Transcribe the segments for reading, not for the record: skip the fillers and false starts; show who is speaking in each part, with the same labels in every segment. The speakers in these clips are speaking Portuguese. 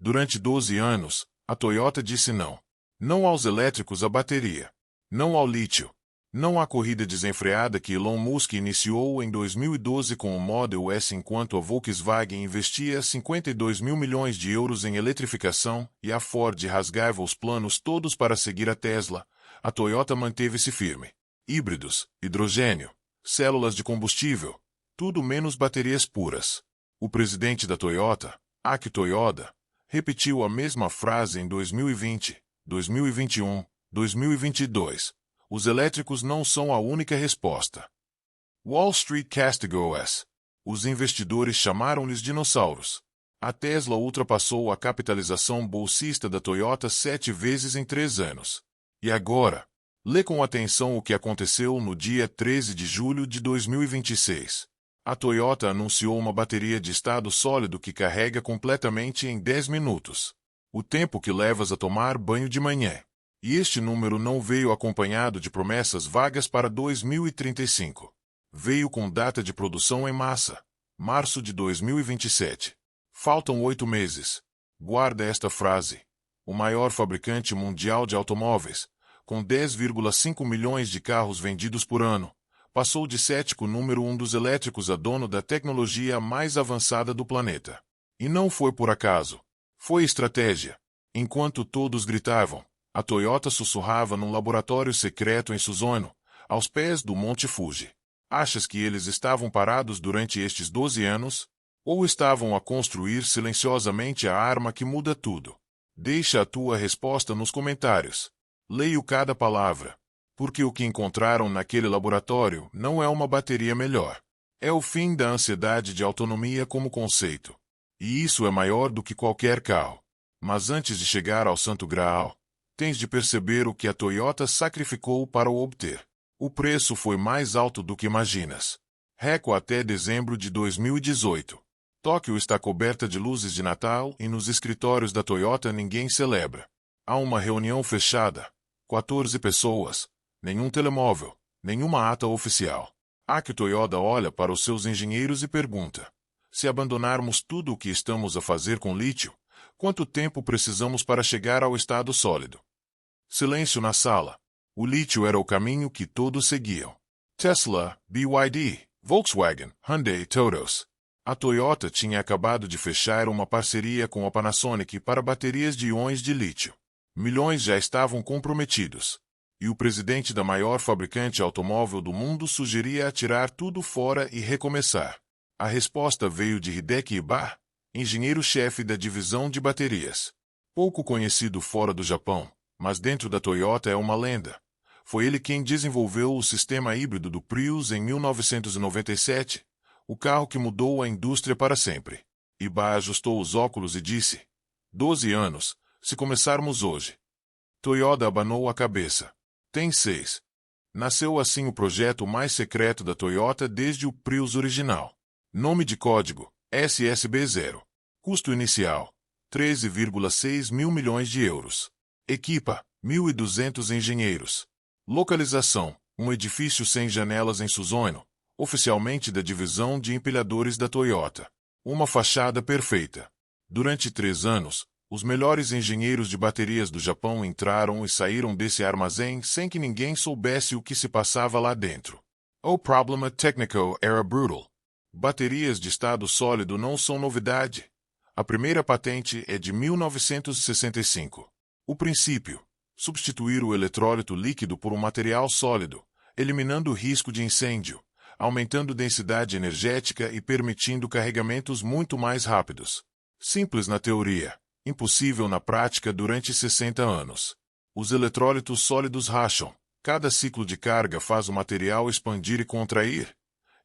Speaker 1: Durante 12 anos, a Toyota disse não. Não aos elétricos à bateria. Não ao lítio. Não à corrida desenfreada que Elon Musk iniciou em 2012 com o Model S enquanto a Volkswagen investia 52 mil milhões de euros em eletrificação e a Ford rasgava os planos todos para seguir a Tesla, a Toyota manteve-se firme. Híbridos, hidrogênio, células de combustível, tudo menos baterias puras. O presidente da Toyota, Akio Toyoda, repetiu a mesma frase em 2020, 2021, 2022. Os elétricos não são a única resposta. Wall Street castigou-as. Os investidores chamaram-lhes dinossauros. A Tesla ultrapassou a capitalização bolsista da Toyota 7 vezes em 3 anos. E agora? Lê com atenção o que aconteceu no dia 13 de julho de 2026. A Toyota anunciou uma bateria de estado sólido que carrega completamente em 10 minutos. O tempo que levas a tomar banho de manhã. E este número não veio acompanhado de promessas vagas para 2035. Veio com data de produção em massa, março de 2027. Faltam 8 meses. Guarda esta frase. O maior fabricante mundial de automóveis, com 10,5 milhões de carros vendidos por ano, passou de cético número 1 dos elétricos a dono da tecnologia mais avançada do planeta. E não foi por acaso. Foi estratégia. Enquanto todos gritavam, a Toyota sussurrava num laboratório secreto em Suzano, aos pés do Monte Fuji. Achas que eles estavam parados durante estes 12 anos? Ou estavam a construir silenciosamente a arma que muda tudo? Deixa a tua resposta nos comentários. Leio cada palavra. Porque o que encontraram naquele laboratório não é uma bateria melhor. É o fim da ansiedade de autonomia como conceito. E isso é maior do que qualquer carro. Mas antes de chegar ao Santo Graal, tens de perceber o que a Toyota sacrificou para o obter. O preço foi mais alto do que imaginas. Reco até dezembro de 2018. Tóquio está coberta de luzes de Natal e nos escritórios da Toyota ninguém celebra. Há uma reunião fechada. 14 pessoas. Nenhum telemóvel. Nenhuma ata oficial. Akio Toyoda olha para os seus engenheiros e pergunta: se abandonarmos tudo o que estamos a fazer com lítio, quanto tempo precisamos para chegar ao estado sólido? Silêncio na sala. O lítio era o caminho que todos seguiam. Tesla, BYD, Volkswagen, Hyundai, Toyota. A Toyota tinha acabado de fechar uma parceria com a Panasonic para baterias de íons de lítio. Milhões já estavam comprometidos. E o presidente da maior fabricante automóvel do mundo sugeria atirar tudo fora e recomeçar. A resposta veio de Hideki Iba, engenheiro-chefe da divisão de baterias. Pouco conhecido fora do Japão, mas dentro da Toyota é uma lenda. Foi ele quem desenvolveu o sistema híbrido do Prius em 1997, o carro que mudou a indústria para sempre. Iba ajustou os óculos e disse: 12 anos, se começarmos hoje. Toyota abanou a cabeça. Tem 6. Nasceu assim o projeto mais secreto da Toyota desde o Prius original. Nome de código, SSB0. Custo inicial, 13,6 mil milhões de euros. Equipa, 1.200 engenheiros. Localização, um edifício sem janelas em Suzano, oficialmente da divisão de empilhadores da Toyota. Uma fachada perfeita. Durante 3 anos, os melhores engenheiros de baterias do Japão entraram e saíram desse armazém sem que ninguém soubesse o que se passava lá dentro. O problema técnico era brutal. Baterias de estado sólido não são novidade. A primeira patente é de 1965. O princípio: substituir o eletrólito líquido por um material sólido, eliminando o risco de incêndio, aumentando densidade energética e permitindo carregamentos muito mais rápidos. Simples na teoria, impossível na prática durante 60 anos. Os eletrólitos sólidos racham. Cada ciclo de carga faz o material expandir e contrair.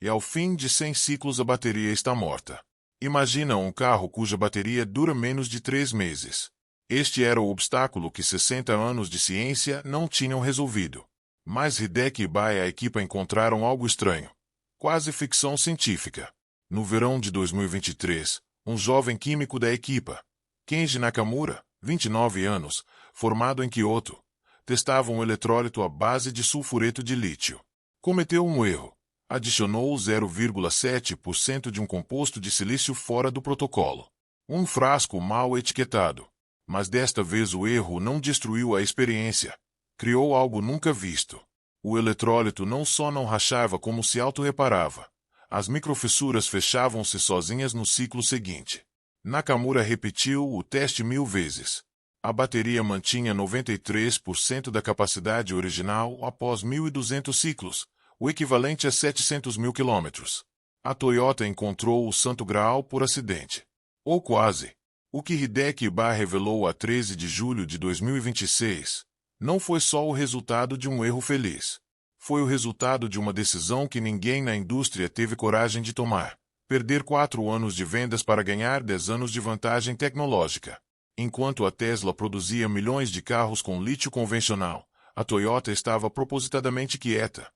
Speaker 1: E ao fim de 100 ciclos a bateria está morta. Imagina um carro cuja bateria dura menos de 3 meses. Este era o obstáculo que 60 anos de ciência não tinham resolvido. Mas Hideki Iba e a equipa encontraram algo estranho. Quase ficção científica. No verão de 2023, um jovem químico da equipa, Kenji Nakamura, 29 anos, formado em Kyoto, testava um eletrólito à base de sulfureto de lítio. Cometeu um erro. Adicionou 0,7% de um composto de silício fora do protocolo. Um frasco mal etiquetado. Mas desta vez o erro não destruiu a experiência. Criou algo nunca visto. O eletrólito não só não rachava como se auto-reparava. As microfissuras fechavam-se sozinhas no ciclo seguinte. Nakamura repetiu o teste 1000 vezes. A bateria mantinha 93% da capacidade original após 1.200 ciclos, o equivalente a 700 mil quilômetros. A Toyota encontrou o santo graal por acidente. Ou quase. O que Hideki Iba revelou a 13 de julho de 2026 não foi só o resultado de um erro feliz. Foi o resultado de uma decisão que ninguém na indústria teve coragem de tomar. Perder 4 anos de vendas para ganhar 10 anos de vantagem tecnológica. Enquanto a Tesla produzia milhões de carros com lítio convencional, a Toyota estava propositadamente quieta.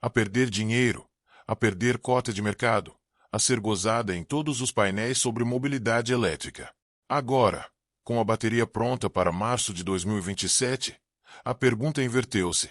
Speaker 1: A perder dinheiro, a perder cota de mercado, a ser gozada em todos os painéis sobre mobilidade elétrica. Agora, com a bateria pronta para março de 2027, a pergunta inverteu-se.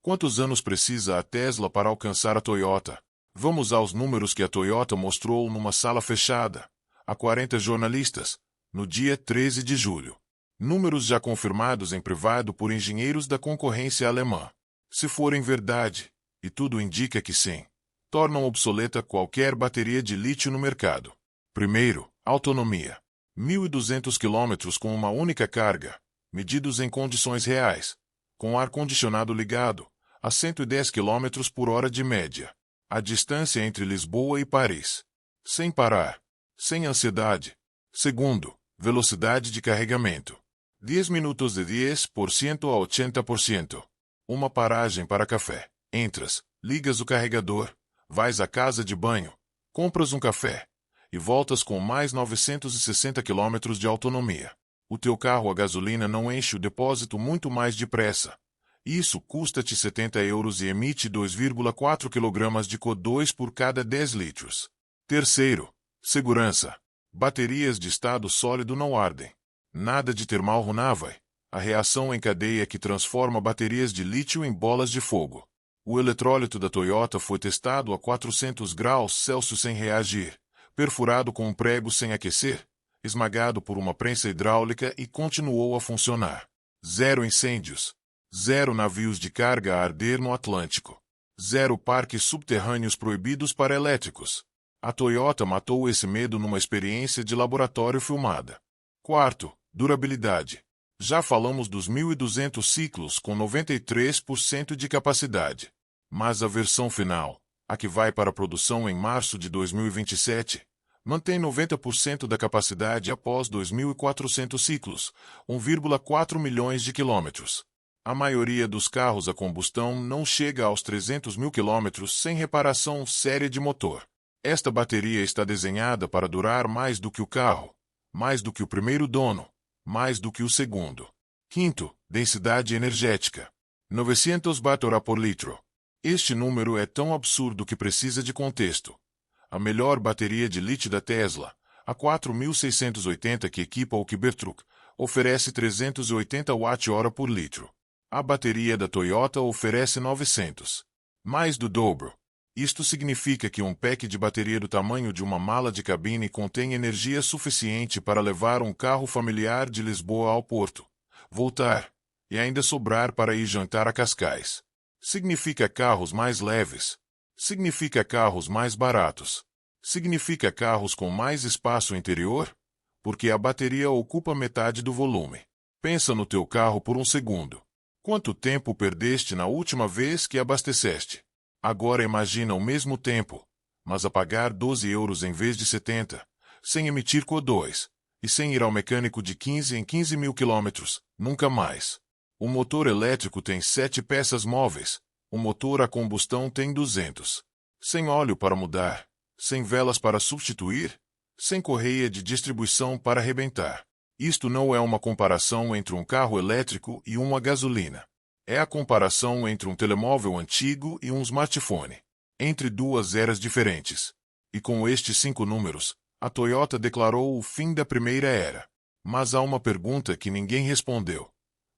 Speaker 1: Quantos anos precisa a Tesla para alcançar a Toyota? Vamos aos números que a Toyota mostrou numa sala fechada, a 40 jornalistas, no dia 13 de julho. Números já confirmados em privado por engenheiros da concorrência alemã. Se forem verdade, e tudo indica que sim, tornam obsoleta qualquer bateria de lítio no mercado. Primeiro, autonomia. 1.200 km com uma única carga, medidos em condições reais, com ar-condicionado ligado, a 110 km por hora de média. A distância entre Lisboa e Paris. Sem parar. Sem ansiedade. Segundo, velocidade de carregamento. 10 minutos de 10% a 80%. Uma paragem para café. Entras, ligas o carregador, vais à casa de banho, compras um café e voltas com mais 960 km de autonomia. O teu carro a gasolina não enche o depósito muito mais depressa. Isso custa-te 70 euros e emite 2,4 kg de CO2 por cada 10 litros. Terceiro, segurança. Baterias de estado sólido não ardem. Nada de termal runaway, a reação em cadeia que transforma baterias de lítio em bolas de fogo. O eletrólito da Toyota foi testado a 400 graus Celsius sem reagir, perfurado com um prego sem aquecer, esmagado por uma prensa hidráulica e continuou a funcionar. 0 incêndios. 0 navios de carga a arder no Atlântico. 0 parques subterrâneos proibidos para elétricos. A Toyota matou esse medo numa experiência de laboratório filmada. Quarto, durabilidade. Já falamos dos 1.200 ciclos com 93% de capacidade. Mas a versão final, a que vai para a produção em março de 2027, mantém 90% da capacidade após 2.400 ciclos, 1,4 milhões de quilômetros. A maioria dos carros a combustão não chega aos 300 mil quilômetros sem reparação séria de motor. Esta bateria está desenhada para durar mais do que o carro, mais do que o primeiro dono, mais do que o segundo. Quinto, densidade energética. 900 Wh por litro. Este número é tão absurdo que precisa de contexto. A melhor bateria de lítio da Tesla, a 4680 que equipa o Cybertruck, oferece 380 Wh por litro. A bateria da Toyota oferece 900. Mais do dobro. Isto significa que um pack de bateria do tamanho de uma mala de cabine contém energia suficiente para levar um carro familiar de Lisboa ao Porto, voltar, e ainda sobrar para ir jantar a Cascais. Significa carros mais leves. Significa carros mais baratos. Significa carros com mais espaço interior, porque a bateria ocupa metade do volume. Pensa no teu carro por um segundo. Quanto tempo perdeste na última vez que abasteceste? Agora imagina o mesmo tempo, mas a pagar 12 euros em vez de 70, sem emitir CO2, e sem ir ao mecânico de 15 em 15 mil quilômetros, nunca mais. O motor elétrico tem 7 peças móveis, o motor a combustão tem 200. Sem óleo para mudar, sem velas para substituir, sem correia de distribuição para arrebentar. Isto não é uma comparação entre um carro elétrico e uma gasolina. É a comparação entre um telemóvel antigo e um smartphone. Entre duas eras diferentes. E com estes 5 números, a Toyota declarou o fim da primeira era. Mas há uma pergunta que ninguém respondeu.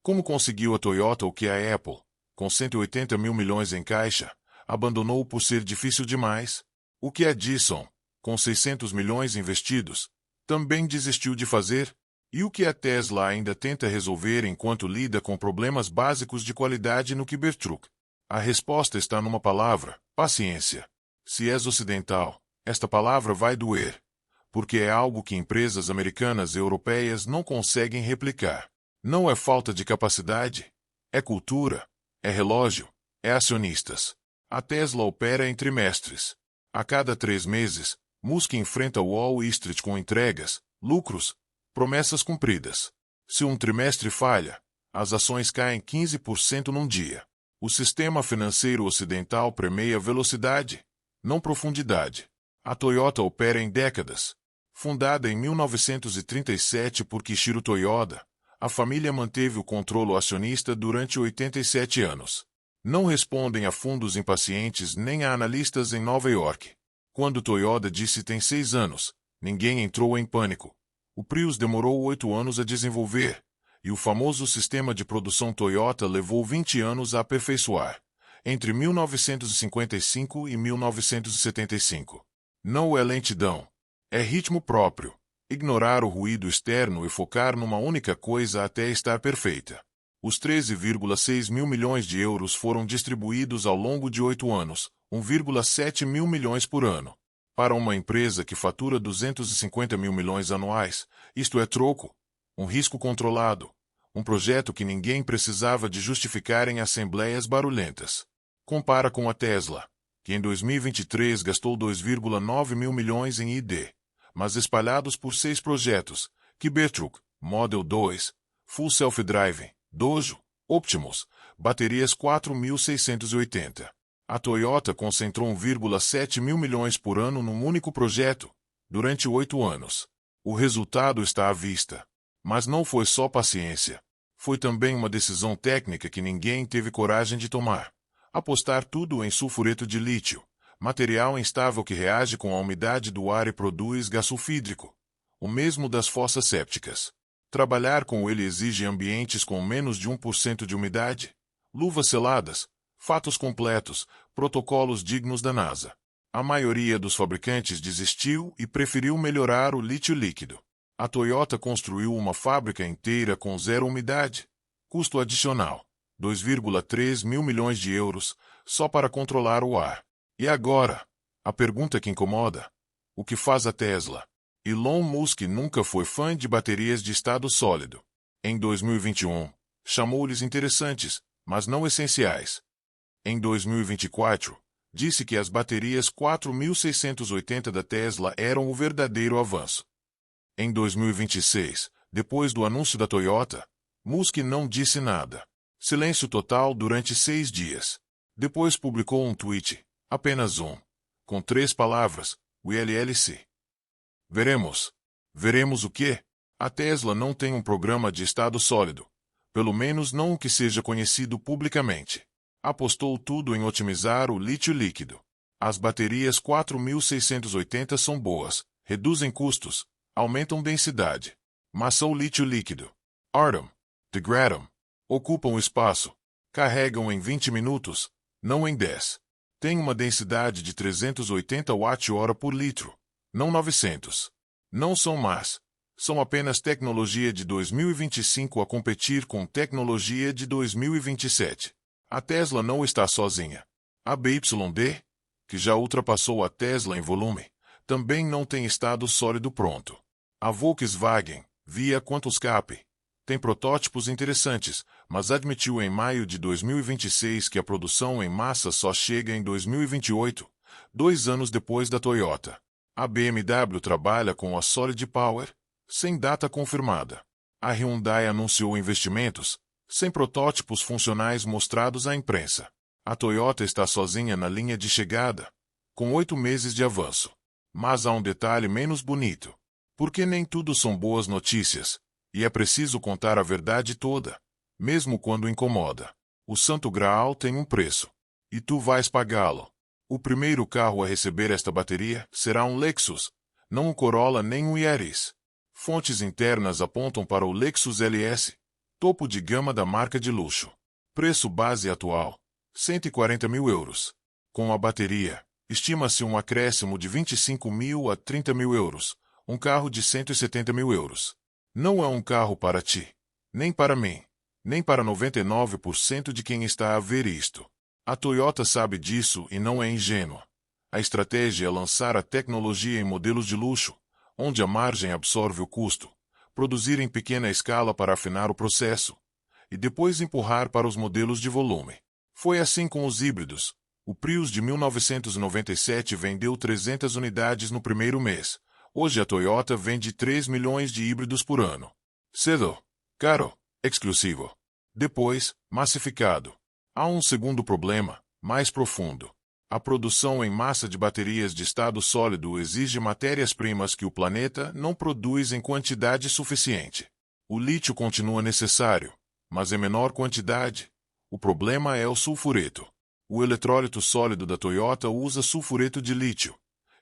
Speaker 1: Como conseguiu a Toyota o que a Apple, com 180 mil milhões em caixa, abandonou por ser difícil demais? O que a Dyson, com 600 milhões investidos, Também desistiu de fazer? E o que a Tesla ainda tenta resolver enquanto lida com problemas básicos de qualidade no Cybertruck? A resposta está numa palavra: paciência. Se és ocidental, esta palavra vai doer, porque é algo que empresas americanas e europeias não conseguem replicar. Não é falta de capacidade, é cultura, é relógio, é acionistas. A Tesla opera em trimestres. A cada 3 meses, Musk enfrenta Wall Street com entregas, lucros, promessas cumpridas. Se um trimestre falha, as ações caem 15% num dia. O sistema financeiro ocidental premia velocidade, não profundidade. A Toyota opera em décadas. Fundada em 1937 por Kiichiro Toyoda, a família manteve o controle acionista durante 87 anos. Não respondem a fundos impacientes nem a analistas em Nova York. Quando Toyoda disse tem 6 anos, ninguém entrou em pânico. O Prius demorou 8 anos a desenvolver, e o famoso sistema de produção Toyota levou 20 anos a aperfeiçoar, entre 1955 e 1975. Não é lentidão, é ritmo próprio. Ignorar o ruído externo e focar numa única coisa até estar perfeita. Os 13,6 mil milhões de euros foram distribuídos ao longo de 8 anos, 1,7 mil milhões por ano. Para uma empresa que fatura 250 mil milhões anuais, isto é troco, um risco controlado, um projeto que ninguém precisava de justificar em assembleias barulhentas. Compara com a Tesla, que em 2023 gastou 2,9 mil milhões em ID, mas espalhados por 6 projetos: Cybertruck, Model 2, Full Self-Driving, Dojo, Optimus, baterias 4.680. A Toyota concentrou 1,7 mil milhões por ano num único projeto, durante 8 anos. O resultado está à vista. Mas não foi só paciência. Foi também uma decisão técnica que ninguém teve coragem de tomar. Apostar tudo em sulfureto de lítio, material instável que reage com a umidade do ar e produz gás sulfídrico, o mesmo das fossas sépticas. Trabalhar com ele exige ambientes com menos de 1% de umidade, luvas seladas, fatos completos, protocolos dignos da NASA. A maioria dos fabricantes desistiu e preferiu melhorar o lítio líquido. A Toyota construiu uma fábrica inteira com zero umidade, custo adicional, 2,3 mil milhões de euros, só para controlar o ar. E agora, a pergunta que incomoda: o que faz a Tesla? Elon Musk nunca foi fã de baterias de estado sólido. Em 2021, chamou-lhes interessantes, mas não essenciais. Em 2024, disse que as baterias 4680 da Tesla eram o verdadeiro avanço. Em 2026, depois do anúncio da Toyota, Musk não disse nada. Silêncio total durante 6 dias. Depois publicou um tweet, apenas um, com 3 palavras: WLLC. Veremos. Veremos o quê? A Tesla não tem um programa de estado sólido. Pelo menos não o que seja conhecido publicamente. Apostou tudo em otimizar o lítio líquido. As baterias 4680 são boas, reduzem custos, aumentam densidade. Mas são lítio líquido. Artem, degradam, ocupam espaço, carregam em 20 minutos, não em 10. Tem uma densidade de 380 Wh por litro, não 900. Não são más. São apenas tecnologia de 2025 a competir com tecnologia de 2027. A Tesla não está sozinha. A BYD, que já ultrapassou a Tesla em volume, também não tem estado sólido pronto. A Volkswagen, via QuantumScape, tem protótipos interessantes, mas admitiu em maio de 2026 que a produção em massa só chega em 2028, 2 anos depois da Toyota. A BMW trabalha com a Solid Power, sem data confirmada. A Hyundai anunciou investimentos, sem protótipos funcionais mostrados à imprensa. A Toyota está sozinha na linha de chegada, com 8 meses de avanço. Mas há um detalhe menos bonito. Porque nem tudo são boas notícias, e é preciso contar a verdade toda, mesmo quando incomoda. O Santo Graal tem um preço, e tu vais pagá-lo. O primeiro carro a receber esta bateria será um Lexus, não um Corolla nem um Yaris. Fontes internas apontam para o Lexus LS, topo de gama da marca de luxo. Preço base atual: 140 mil euros. Com a bateria, estima-se um acréscimo de 25 mil a 30 mil euros, Um carro de 170 mil euros. Não é um carro para ti. Nem para mim. Nem para 99% de quem está a ver isto. A Toyota sabe disso e não é ingênua. A estratégia é lançar a tecnologia em modelos de luxo, onde a margem absorve o custo, produzir em pequena escala para afinar o processo, e depois empurrar para os modelos de volume. Foi assim com os híbridos. O Prius de 1997 vendeu 300 unidades no primeiro mês. Hoje a Toyota vende 3 milhões de híbridos por ano. Cedo, caro, exclusivo. Depois, massificado. Há um segundo problema, mais profundo. A produção em massa de baterias de estado sólido exige matérias-primas que o planeta não produz em quantidade suficiente. O lítio continua necessário, mas em menor quantidade. O problema é o sulfureto. O eletrólito sólido da Toyota usa sulfureto de lítio,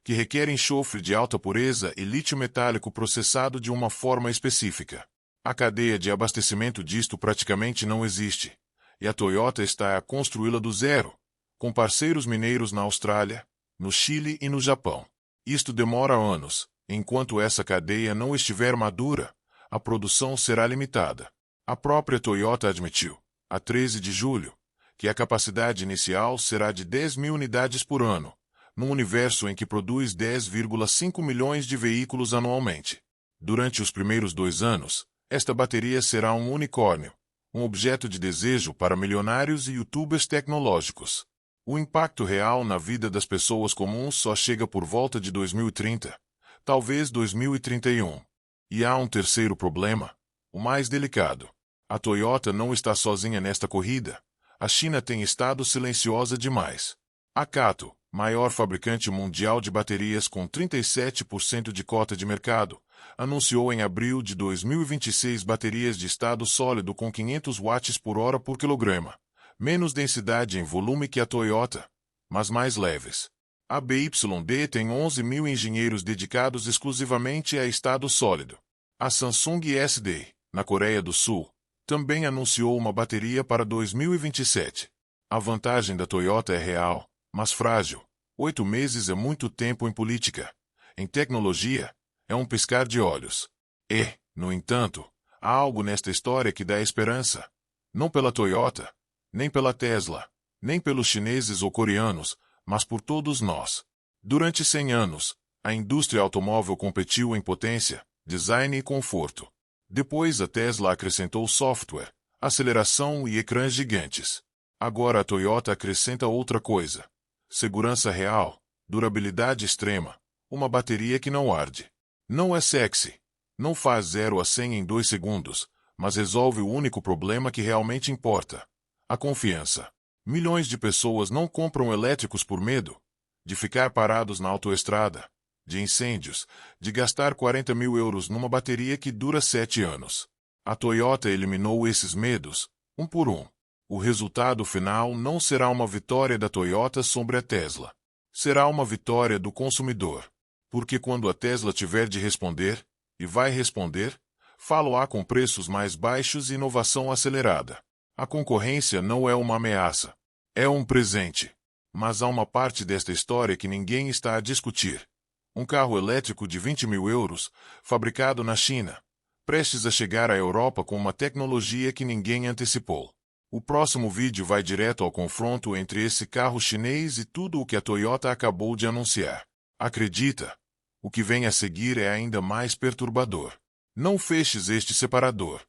Speaker 1: que requer enxofre de alta pureza e lítio metálico processado de uma forma específica. A cadeia de abastecimento disto praticamente não existe, e a Toyota está a construí-la do zero, com parceiros mineiros na Austrália, no Chile e no Japão. Isto demora anos. Enquanto essa cadeia não estiver madura, a produção será limitada. A própria Toyota admitiu, a 13 de julho, que a capacidade inicial será de 10 mil unidades por ano, num universo em que produz 10,5 milhões de veículos anualmente. Durante os primeiros 2 anos, esta bateria será um unicórnio, um objeto de desejo para milionários e youtubers tecnológicos. O impacto real na vida das pessoas comuns só chega por volta de 2030, talvez 2031. E há um terceiro problema, o mais delicado. A Toyota não está sozinha nesta corrida. A China tem estado silenciosa demais. A Kato, maior fabricante mundial de baterias com 37% de cota de mercado, anunciou em abril de 2026 baterias de estado sólido com 500 watts por hora por quilograma, menos densidade em volume que a Toyota, mas mais leves. A BYD tem 11 mil engenheiros dedicados exclusivamente a estado sólido. A Samsung SD, na Coreia do Sul, também anunciou uma bateria para 2027. A vantagem da Toyota é real, mas frágil. 8 meses é muito tempo em política. Em tecnologia, é um piscar de olhos. E, no entanto, há algo nesta história que dá esperança. Não pela Toyota, nem pela Tesla, nem pelos chineses ou coreanos, mas por todos nós. Durante 100 anos, a indústria automóvel competiu em potência, design e conforto. Depois a Tesla acrescentou software, aceleração e ecrãs gigantes. Agora a Toyota acrescenta outra coisa. Segurança real, durabilidade extrema, uma bateria que não arde. Não é sexy. Não faz 0 a 100 em 2 segundos, mas resolve o único problema que realmente importa. A confiança. Milhões de pessoas não compram elétricos por medo de ficar parados na autoestrada, de incêndios, de gastar 40 mil euros numa bateria que dura 7 anos. A Toyota eliminou esses medos, um por um. O resultado final não será uma vitória da Toyota sobre a Tesla. Será uma vitória do consumidor. Porque quando a Tesla tiver de responder, e vai responder, falo-á com preços mais baixos e inovação acelerada. A concorrência não é uma ameaça. É um presente. Mas há uma parte desta história que ninguém está a discutir. Um carro elétrico de 20 mil euros, fabricado na China, prestes a chegar à Europa com uma tecnologia que ninguém antecipou. O próximo vídeo vai direto ao confronto entre esse carro chinês e tudo o que a Toyota acabou de anunciar. Acredita? O que vem a seguir é ainda mais perturbador. Não feches este separador.